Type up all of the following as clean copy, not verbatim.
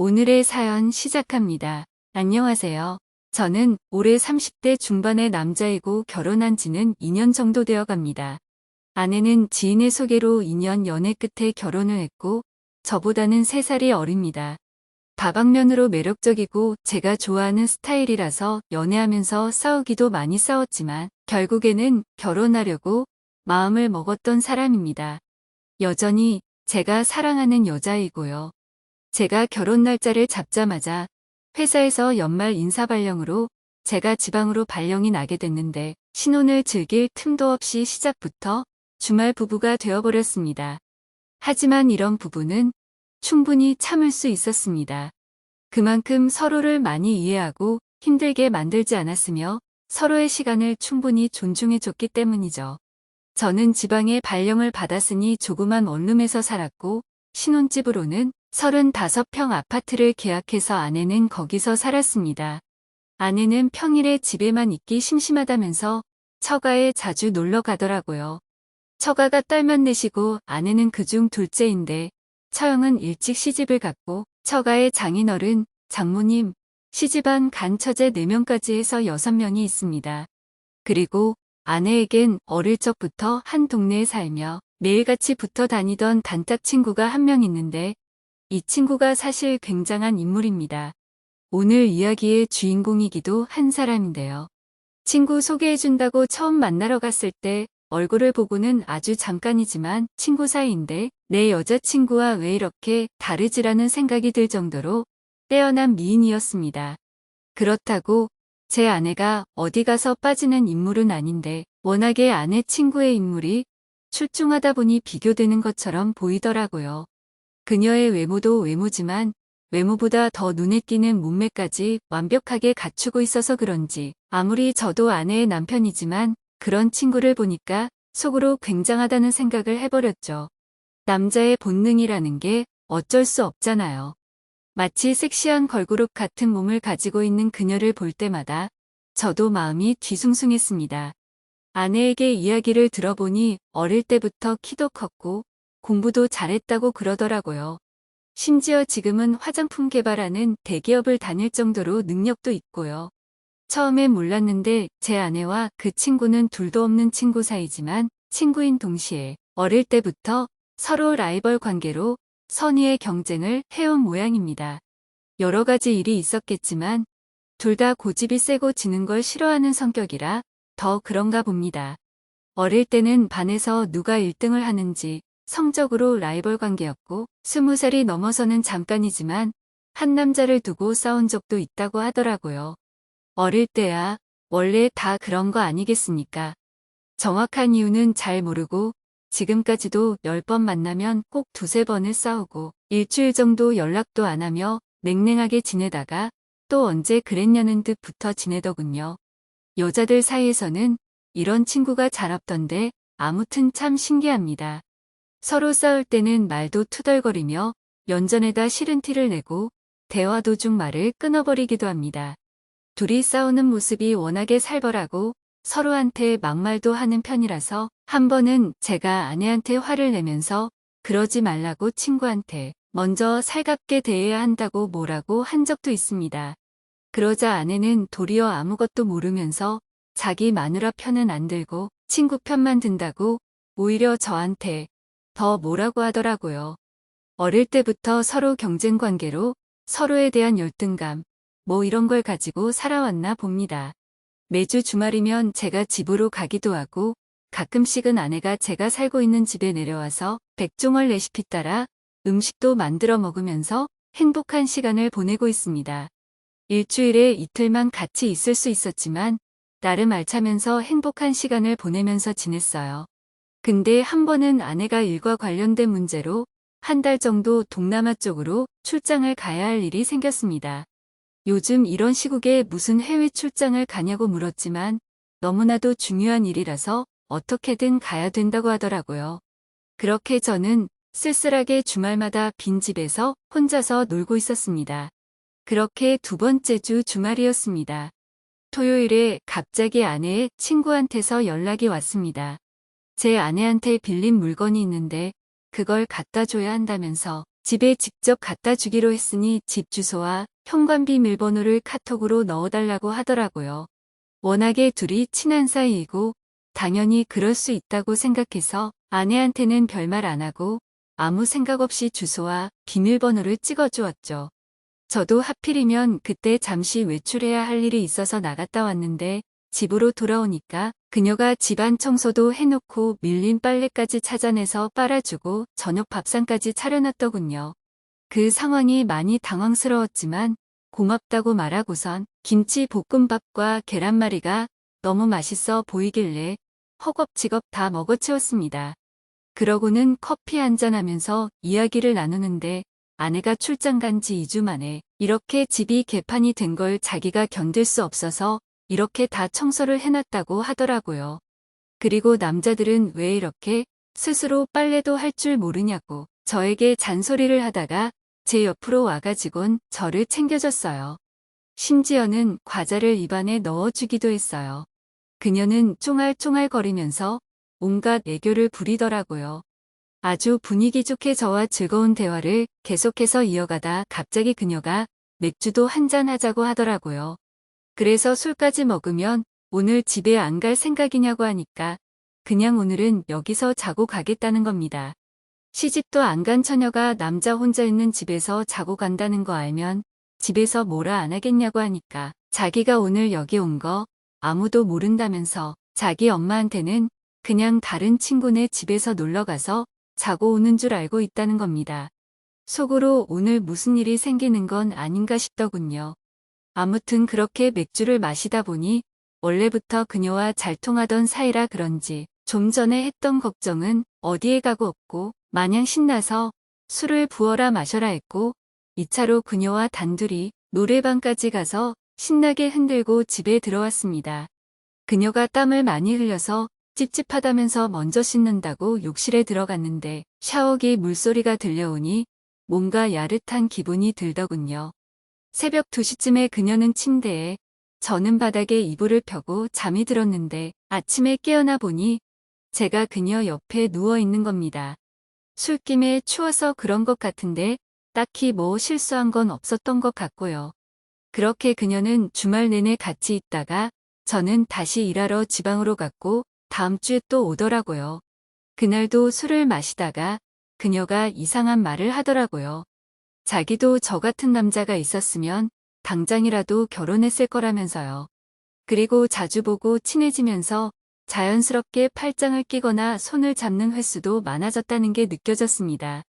오늘의 사연 시작합니다. 안녕하세요. 저는 올해 30대 중반의 남자이고 결혼한 지는 2년 정도 되어 갑니다. 아내는 지인의 소개로 2년 연애 끝에 결혼을 했고 저보다는 3살이 어립니다. 다방면으로 매력적이고 제가 좋아하는 스타일이라서 연애하면서 싸우기도 많이 싸웠지만 결국에는 결혼하려고 마음을 먹었던 사람입니다. 여전히 제가 사랑하는 여자이고요. 제가 결혼 날짜를 잡자마자 회사에서 연말 인사 발령으로 제가 지방으로 발령이 나게 됐는데 신혼을 즐길 틈도 없이 시작부터 주말 부부가 되어버렸습니다. 하지만 이런 부부는 충분히 참을 수 있었습니다. 그만큼 서로를 많이 이해하고 힘들게 만들지 않았으며 서로의 시간을 충분히 존중해줬기 때문이죠. 저는 지방에 발령을 받았으니 조그만 원룸에서 살았고 신혼집으로는 35평 아파트를 계약해서 아내는 거기서 살았습니다. 아내는 평일에 집에만 있기 심심하다면서 처가에 자주 놀러 가더라고요. 처가가 딸만 넷이고 아내는 그중 둘째인데 처형은 일찍 시집을 갔고 처가에 장인어른, 장모님, 시집안 간처제 4명까지 해서 6명이 있습니다. 그리고 아내에겐 어릴 적부터 한 동네에 살며 매일같이 붙어 다니던 단짝 친구가 한 명 있는데 이 친구가 사실 굉장한 인물입니다. 오늘 이야기의 주인공이기도 한 사람인데요. 친구 소개해준다고 처음 만나러 갔을 때 얼굴을 보고는 아주 잠깐이지만 친구 사이인데 내 여자친구와 왜 이렇게 다르지라는 생각이 들 정도로 빼어난 미인이었습니다. 그렇다고 제 아내가 어디 가서 빠지는 인물은 아닌데 워낙에 아내 친구의 인물이 출중하다 보니 비교되는 것처럼 보이더라고요. 그녀의 외모도 외모지만 외모보다 더 눈에 띄는 몸매까지 완벽하게 갖추고 있어서 그런지 아무리 저도 아내의 남편이지만 그런 친구를 보니까 속으로 굉장하다는 생각을 해버렸죠. 남자의 본능이라는 게 어쩔 수 없잖아요. 마치 섹시한 걸그룹 같은 몸을 가지고 있는 그녀를 볼 때마다 저도 마음이 뒤숭숭했습니다. 아내에게 이야기를 들어보니 어릴 때부터 키도 컸고 공부도 잘했다고 그러더라고요. 심지어 지금은 화장품 개발하는 대기업을 다닐 정도로 능력도 있고요. 처음엔 몰랐는데 제 아내와 그 친구는 둘도 없는 친구 사이지만 친구인 동시에 어릴 때부터 서로 라이벌 관계로 선의의 경쟁을 해온 모양입니다. 여러 가지 일이 있었겠지만 둘 다 고집이 세고 지는 걸 싫어하는 성격이라 더 그런가 봅니다. 어릴 때는 반에서 누가 1등을 하는지 성적으로 라이벌 관계였고 20살이 넘어서는 잠깐이지만 한 남자를 두고 싸운 적도 있다고 하더라고요. 어릴 때야 원래 다 그런 거 아니겠습니까? 정확한 이유는 잘 모르고 지금까지도 10번 만나면 꼭 2~3번을 싸우고 일주일 정도 연락도 안 하며 냉랭하게 지내다가 또 언제 그랬냐는 듯 붙어 지내더군요. 여자들 사이에서는 이런 친구가 잘 없던데 아무튼 참 신기합니다. 서로 싸울 때는 말도 투덜거리며 연전에다 싫은 티를 내고 대화 도중 말을 끊어버리기도 합니다. 둘이 싸우는 모습이 워낙에 살벌하고 서로한테 막말도 하는 편이라서 한 번은 제가 아내한테 화를 내면서 그러지 말라고 친구한테 먼저 살갑게 대해야 한다고 뭐라고 한 적도 있습니다. 그러자 아내는 도리어 아무것도 모르면서 자기 마누라 편은 안 들고 친구 편만 든다고 오히려 저한테 더 뭐라고 하더라고요. 어릴 때부터 서로 경쟁 관계로 서로에 대한 열등감, 뭐 이런 걸 가지고 살아왔나 봅니다. 매주 주말이면 제가 집으로 가기도 하고 가끔씩은 아내가 제가 살고 있는 집에 내려와서 백종원 레시피 따라 음식도 만들어 먹으면서 행복한 시간을 보내고 있습니다. 일주일에 이틀만 같이 있을 수 있었지만 나름 알차면서 행복한 시간을 보내면서 지냈어요. 근데 한 번은 아내가 일과 관련된 문제로 한 달 정도 동남아 쪽으로 출장을 가야 할 일이 생겼습니다. 요즘 이런 시국에 무슨 해외 출장을 가냐고 물었지만 너무나도 중요한 일이라서 어떻게든 가야 된다고 하더라고요. 그렇게 저는 쓸쓸하게 주말마다 빈집에서 혼자서 놀고 있었습니다. 그렇게 2번째 주 주말이었습니다. 토요일에 갑자기 아내의 친구한테서 연락이 왔습니다. 제 아내한테 빌린 물건이 있는데 그걸 갖다 줘야 한다면서 집에 직접 갖다 주기로 했으니 집 주소와 현관 비밀번호를 카톡으로 넣어달라고 하더라고요. 워낙에 둘이 친한 사이이고 당연히 그럴 수 있다고 생각해서 아내한테는 별말 안 하고 아무 생각 없이 주소와 비밀번호를 찍어주었죠. 저도 하필이면 그때 잠시 외출해야 할 일이 있어서 나갔다 왔는데 집으로 돌아오니까 그녀가 집안 청소도 해놓고 밀린 빨래까지 찾아내서 빨아주고 저녁 밥상까지 차려놨더군요. 그 상황이 많이 당황스러웠지만 고맙다고 말하고선 김치 볶음밥과 계란말이가 너무 맛있어 보이길래 허겁지겁 다 먹어치웠습니다. 그러고는 커피 한잔하면서 이야기를 나누는데 아내가 출장 간 지 2주 만에 이렇게 집이 개판이 된 걸 자기가 견딜 수 없어서 이렇게 다 청소를 해놨다고 하더라고요. 그리고 남자들은 왜 이렇게 스스로 빨래도 할 줄 모르냐고 저에게 잔소리를 하다가 제 옆으로 와가지곤 저를 챙겨줬어요. 심지어는 과자를 입안에 넣어주기도 했어요. 그녀는 쫑알쫑알거리면서 온갖 애교를 부리더라고요. 아주 분위기 좋게 저와 즐거운 대화를 계속해서 이어가다 갑자기 그녀가 맥주도 한잔 하자고 하더라고요. 그래서 술까지 먹으면 오늘 집에 안 갈 생각이냐고 하니까 그냥 오늘은 여기서 자고 가겠다는 겁니다. 시집도 안 간 처녀가 남자 혼자 있는 집에서 자고 간다는 거 알면 집에서 뭐라 안 하겠냐고 하니까 자기가 오늘 여기 온 거 아무도 모른다면서 자기 엄마한테는 그냥 다른 친구네 집에서 놀러 가서 자고 오는 줄 알고 있다는 겁니다. 속으로 오늘 무슨 일이 생기는 건 아닌가 싶더군요. 아무튼 그렇게 맥주를 마시다 보니 원래부터 그녀와 잘 통하던 사이라 그런지 좀 전에 했던 걱정은 어디에 가고 없고 마냥 신나서 술을 부어라 마셔라 했고 2차로 그녀와 단둘이 노래방까지 가서 신나게 흔들고 집에 들어왔습니다. 그녀가 땀을 많이 흘려서 찝찝하다면서 먼저 씻는다고 욕실에 들어갔는데 샤워기 물소리가 들려오니 뭔가 야릇한 기분이 들더군요. 새벽 2시쯤에 그녀는 침대에 저는 바닥에 이불을 펴고 잠이 들었는데 아침에 깨어나 보니 제가 그녀 옆에 누워 있는 겁니다. 술김에 추워서 그런 것 같은데 딱히 뭐 실수한 건 없었던 것 같고요. 그렇게 그녀는 주말 내내 같이 있다가 저는 다시 일하러 지방으로 갔고 다음 주에 또 오더라고요. 그날도 술을 마시다가 그녀가 이상한 말을 하더라고요. 자기도 저 같은 남자가 있었으면 당장이라도 결혼했을 거라면서요. 그리고 자주 보고 친해지면서 자연스럽게 팔짱을 끼거나 손을 잡는 횟수도 많아졌다는 게 느껴졌습니다.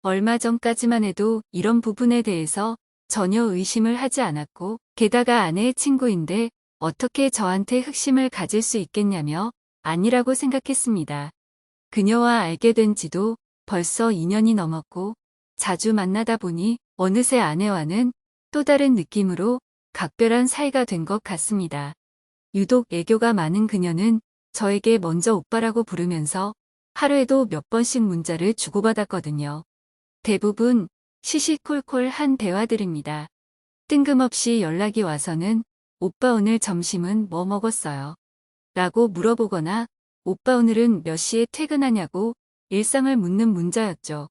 얼마 전까지만 해도 이런 부분에 대해서 전혀 의심을 하지 않았고 게다가 아내의 친구인데 어떻게 저한테 흑심을 가질 수 있겠냐며 아니라고 생각했습니다. 그녀와 알게 된 지도 벌써 2년이 넘었고 자주 만나다 보니 어느새 아내와는 또 다른 느낌으로 각별한 사이가 된 것 같습니다. 유독 애교가 많은 그녀는 저에게 먼저 오빠라고 부르면서 하루에도 몇 번씩 문자를 주고받았거든요. 대부분 시시콜콜한 대화들입니다. 뜬금없이 연락이 와서는 오빠 오늘 점심은 뭐 먹었어요? 라고 물어보거나 오빠 오늘은 몇 시에 퇴근하냐고 일상을 묻는 문자였죠.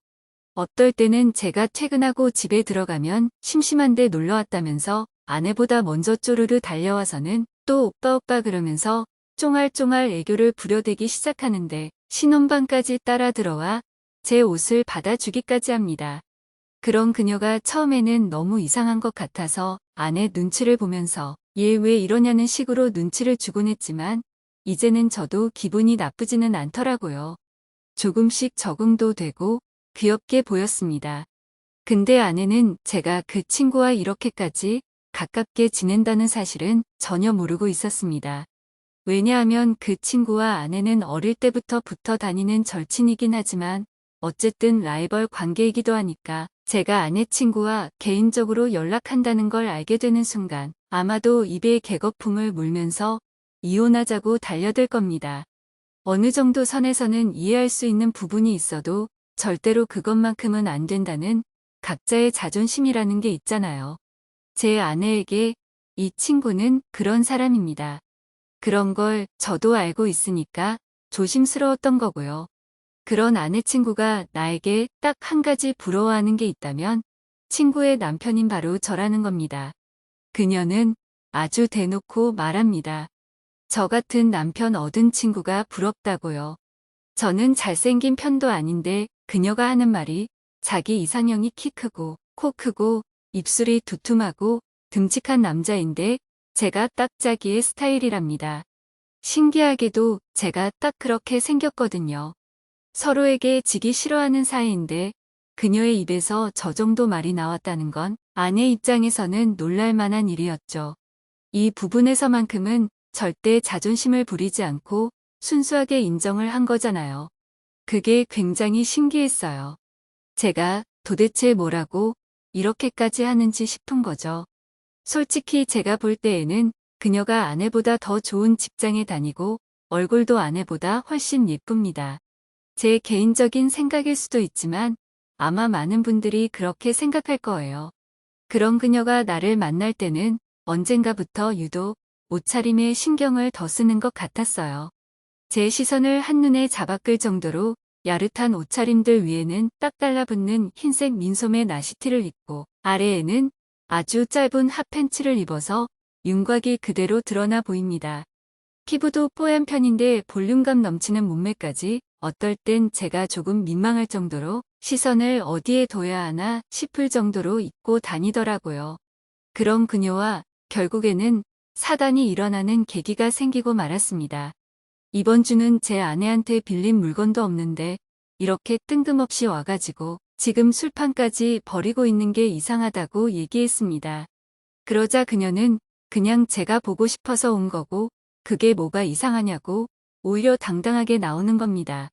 어떨 때는 제가 퇴근하고 집에 들어가면 심심한데 놀러 왔다면서 아내보다 먼저 쪼르르 달려와서는 또 오빠 오빠 그러면서 쫑알쫑알 애교를 부려대기 시작하는데 신혼방까지 따라 들어와 제 옷을 받아주기까지 합니다. 그런 그녀가 처음에는 너무 이상한 것 같아서 아내 눈치를 보면서 얘 왜 이러냐는 식으로 눈치를 주곤 했지만 이제는 저도 기분이 나쁘지는 않더라고요. 조금씩 적응도 되고 귀엽게 보였습니다. 근데 아내는 제가 그 친구와 이렇게까지 가깝게 지낸다는 사실은 전혀 모르고 있었습니다. 왜냐하면 그 친구와 아내는 어릴 때부터 붙어 다니는 절친이긴 하지만 어쨌든 라이벌 관계이기도 하니까 제가 아내 친구와 개인적으로 연락한다는 걸 알게 되는 순간 아마도 입에 개거품을 물면서 이혼하자고 달려들 겁니다. 어느 정도 선에서는 이해할 수 있는 부분이 있어도 절대로 그것만큼은 안 된다는 각자의 자존심이라는 게 있잖아요. 제 아내에게 이 친구는 그런 사람입니다. 그런 걸 저도 알고 있으니까 조심스러웠던 거고요. 그런 아내 친구가 나에게 딱 한 가지 부러워하는 게 있다면 친구의 남편인 바로 저라는 겁니다. 그녀는 아주 대놓고 말합니다. 저 같은 남편 얻은 친구가 부럽다고요. 저는 잘생긴 편도 아닌데 그녀가 하는 말이 자기 이상형이 키 크고 코 크고 입술이 두툼하고 듬직한 남자인데 제가 딱 자기의 스타일이랍니다. 신기하게도 제가 딱 그렇게 생겼거든요. 서로에게 지기 싫어하는 사이인데 그녀의 입에서 저 정도 말이 나왔다는 건 아내 입장에서는 놀랄 만한 일이었죠. 이 부분에서만큼은 절대 자존심을 부리지 않고 순수하게 인정을 한 거잖아요. 그게 굉장히 신기했어요. 제가 도대체 뭐라고 이렇게까지 하는지 싶은 거죠. 솔직히 제가 볼 때에는 그녀가 아내보다 더 좋은 직장에 다니고 얼굴도 아내보다 훨씬 예쁩니다. 제 개인적인 생각일 수도 있지만 아마 많은 분들이 그렇게 생각할 거예요. 그런 그녀가 나를 만날 때는 언젠가부터 유독 옷차림에 신경을 더 쓰는 것 같았어요. 제 시선을 한눈에 잡아끌 정도로 야릇한 옷차림들 위에는 딱 달라붙는 흰색 민소매 나시티를 입고 아래에는 아주 짧은 핫팬츠를 입어서 윤곽이 그대로 드러나 보입니다. 피부도 뽀얀 편인데 볼륨감 넘치는 몸매까지 어떨 땐 제가 조금 민망할 정도로 시선을 어디에 둬야 하나 싶을 정도로 입고 다니더라고요. 그런 그녀와 결국에는 사단이 일어나는 계기가 생기고 말았습니다. 이번 주는 제 아내한테 빌린 물건도 없는데 이렇게 뜬금없이 와가지고 지금 술판까지 버리고 있는 게 이상하다고 얘기했습니다. 그러자 그녀는 그냥 제가 보고 싶어서 온 거고 그게 뭐가 이상하냐고 오히려 당당하게 나오는 겁니다.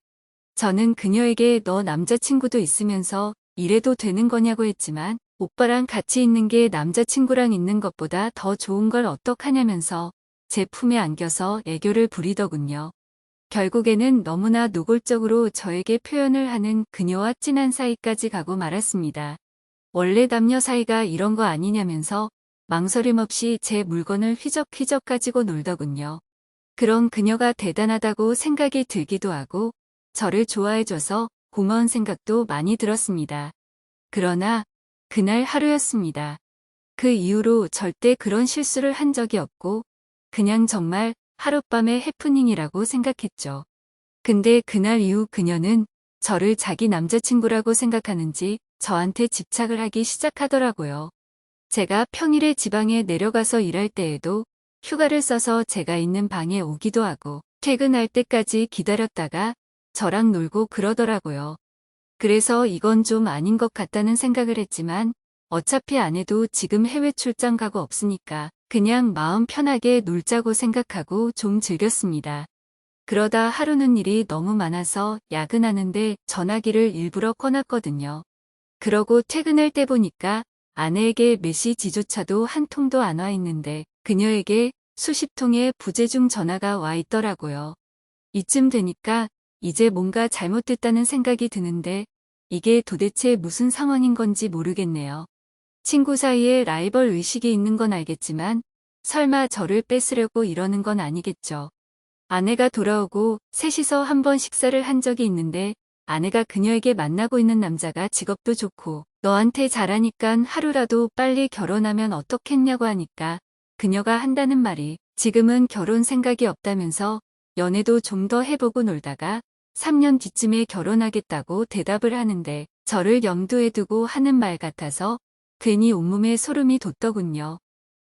저는 그녀에게 너 남자친구도 있으면서 이래도 되는 거냐고 했지만 오빠랑 같이 있는 게 남자친구랑 있는 것보다 더 좋은 걸 어떡하냐면서 제 품에 안겨서 애교를 부리더군요. 결국에는 너무나 노골적으로 저에게 표현을 하는 그녀와 진한 사이까지 가고 말았습니다. 원래 남녀 사이가 이런 거 아니냐면서 망설임 없이 제 물건을 휘적휘적 가지고 놀더군요. 그런 그녀가 대단하다고 생각이 들기도 하고 저를 좋아해줘서 고마운 생각도 많이 들었습니다. 그러나 그날 하루였습니다. 그 이후로 절대 그런 실수를 한 적이 없고 그냥 정말 하룻밤의 해프닝이라고 생각했죠. 근데 그날 이후 그녀는 저를 자기 남자친구라고 생각하는지 저한테 집착을 하기 시작하더라고요. 제가 평일에 지방에 내려가서 일할 때에도 휴가를 써서 제가 있는 방에 오기도 하고 퇴근할 때까지 기다렸다가 저랑 놀고 그러더라고요. 그래서 이건 좀 아닌 것 같다는 생각을 했지만 어차피 아내도 지금 해외 출장 가고 없으니까 그냥 마음 편하게 놀자고 생각하고 좀 즐겼습니다. 그러다 하루는 일이 너무 많아서 야근하는데 전화기를 일부러 꺼놨거든요. 그러고 퇴근할 때 보니까 아내에게 메시지조차도 한 통도 안 와 있는데 그녀에게 수십 통의 부재중 전화가 와 있더라고요. 이쯤 되니까 이제 뭔가 잘못됐다는 생각이 드는데 이게 도대체 무슨 상황인 건지 모르겠네요. 친구 사이에 라이벌 의식이 있는 건 알겠지만 설마 저를 뺏으려고 이러는 건 아니겠죠. 아내가 돌아오고 셋이서 한번 식사를 한 적이 있는데 아내가 그녀에게 만나고 있는 남자가 직업도 좋고 너한테 잘하니깐 하루라도 빨리 결혼하면 어떻겠냐고 하니까 그녀가 한다는 말이 지금은 결혼 생각이 없다면서 연애도 좀 더 해보고 놀다가 3년 뒤쯤에 결혼하겠다고 대답을 하는데 저를 염두에 두고 하는 말 같아서 괜히 온몸에 소름이 돋더군요.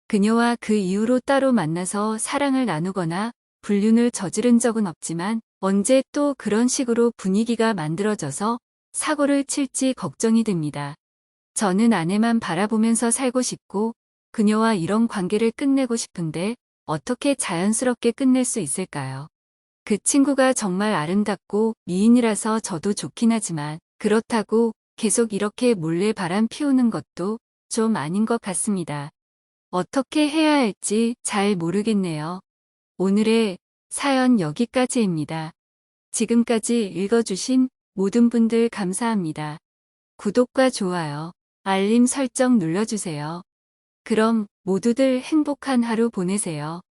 그녀와 그 이후로 따로 만나서 사랑을 나누거나 불륜을 저지른 적은 없지만 언제 또 그런 식으로 분위기가 만들어져서 사고를 칠지 걱정이 됩니다. 저는 아내만 바라보면서 살고 싶고 그녀와 이런 관계를 끝내고 싶은데 어떻게 자연스럽게 끝낼 수 있을까요? 그 친구가 정말 아름답고 미인이라서 저도 좋긴 하지만 그렇다고 계속 이렇게 몰래 바람 피우는 것도 좀 아닌 것 같습니다. 어떻게 해야 할지 잘 모르겠네요. 오늘의 사연 여기까지입니다. 지금까지 읽어주신 모든 분들 감사합니다. 구독과 좋아요, 알림 설정 눌러주세요. 그럼 모두들 행복한 하루 보내세요.